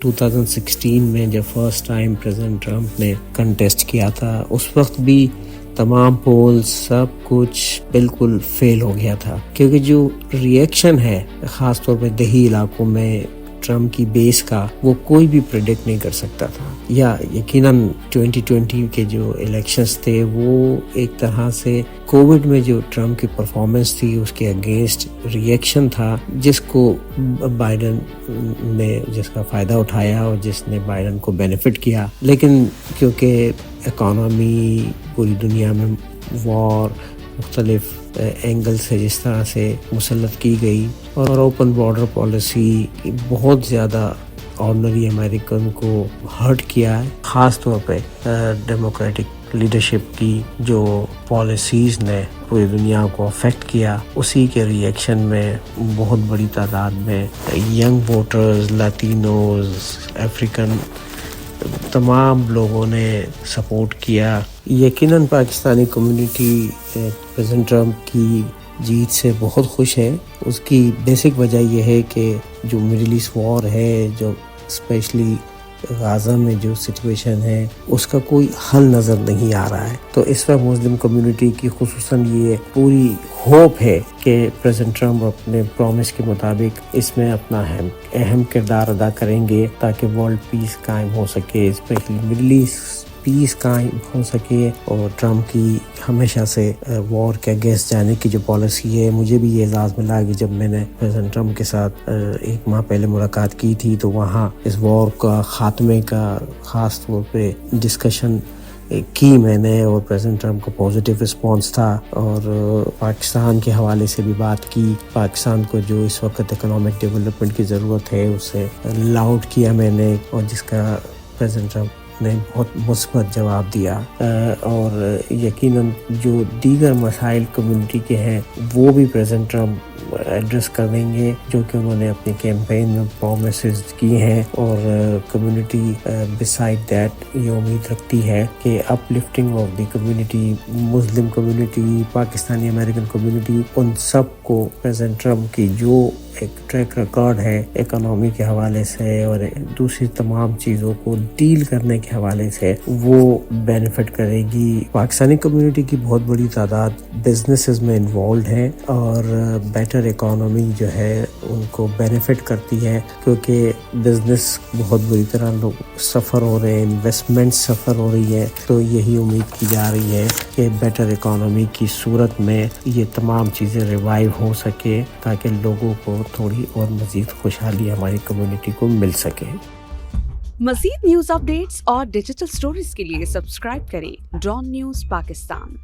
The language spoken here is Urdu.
2016 میں جب فرسٹ ٹائم پریزیڈنٹ ٹرمپ نے کنٹیسٹ کیا تھا، اس وقت بھی تمام پولز سب کچھ بالکل فیل ہو گیا تھا، کیونکہ جو ری ایکشن ہے خاص طور پہ دیہی علاقوں میں ٹرمپ کی بیس کا، وہ کوئی بھی پریڈکٹ نہیں کر سکتا تھا۔ یا یقیناً 2020 کے جو الیکشنز تھے وہ ایک طرح سے کووڈ میں جو ٹرمپ کی پرفارمنس تھی اس کے اگینسٹ ری ایکشن تھا، جس کو بائیڈن نے جس کا فائدہ اٹھایا اور جس نے بائیڈن کو بینیفٹ کیا۔ لیکن کیونکہ اکانومی پوری دنیا میں وار مختلف اینگل سے جس طرح سے مسلط کی گئی اور اوپن بارڈر پالیسی بہت زیادہ آرڈنری امریکن کو ہرٹ کیا ہے، خاص طور پہ ڈیموکریٹک لیڈرشپ کی جو پالیسیز نے پوری دنیا کو افیکٹ کیا، اسی کے ری ایکشن میں بہت بڑی تعداد میں ینگ ووٹرز، لاتینوز، افریقن تمام لوگوں نے سپورٹ کیا۔ یقیناً پاکستانی کمیونٹی پریزیڈنٹ ٹرمپ کی جیت سے بہت خوش ہے۔ اس کی بیسک وجہ یہ ہے کہ جو مڈل ایسٹ وار ہے، جو اسپیشلی غازہ میں جو سچویشن ہے، اس کا کوئی حل نظر نہیں آ رہا ہے۔ تو اس وقت مسلم کمیونٹی کی خصوصاً یہ پوری ہوپ ہے کہ پریزیڈنٹ ٹرمپ اپنے پرومس کے مطابق اس میں اپنا اہم کردار ادا کریں گے تاکہ ورلڈ پیس قائم ہو سکے، اسپیشلی مڈل ایسٹ پیس قائم ہو سکے۔ اور ٹرمپ کی ہمیشہ سے وار کے اگینسٹ جانے کی جو پالیسی ہے، مجھے بھی یہ اعزاز ملا کہ جب میں نے پریزیڈنٹ ٹرمپ کے ساتھ 1 ماہ پہلے ملاقات کی تھی تو وہاں اس وار کا خاتمے کا خاص طور پہ ڈسکشن کی میں نے، اور پریزیڈنٹ ٹرمپ کا پازیٹیو رسپانس تھا، اور پاکستان کے حوالے سے بھی بات کی۔ پاکستان کو جو اس وقت اکنامک ڈیولپمنٹ کی ضرورت ہے اسے لاؤڈ کیا میں نے، اور جس کا پریزیڈنٹ ٹرمپ نے بہت مثبت جواب دیا۔ اور یقیناً جو دیگر مسائل کمیونٹی کے ہیں وہ بھی پریزیڈنٹ ٹرمپ ایڈریس کر دیں گے، جو کہ انہوں نے اپنے کیمپین میں پرومسز کی ہیں۔ اور کمیونٹی بسائڈ دیٹ یہ امید رکھتی ہے کہ uplifting of the community, مسلم کمیونٹی، پاکستانی امریکن کمیونٹی، ان سب کو پریزیڈنٹ ٹرمپ کی جو ایک ٹریک ریکارڈ ہے اکنامی کے حوالے سے اور دوسری تمام چیزوں کو ڈیل کرنے کے حوالے سے، وہ بینیفٹ کرے گی۔ پاکستانی کمیونٹی کی بہت بڑی تعداد بزنسز میں انوالوڈ ہے، اور بیٹر اکانومی جو ہے ان کو بینیفٹ کرتی ہے، کیونکہ بزنس بہت بری طرح لوگ سفر ہو رہے ہیں، انویسٹمنٹ سفر ہو رہی ہے۔ تو یہی امید کی جا رہی ہے کہ بیٹر اکانومی کی صورت میں یہ تمام چیزیں ریوائیو ہو سکے تاکہ لوگوں کو تھوڑی اور مزید خوشحالی ہماری کمیونٹی کو مل سکے۔ مزید نیوز اپ ڈیٹس اور ڈیجیٹل سٹوریز کے لیے سبسکرائب کریں ڈان نیوز پاکستان۔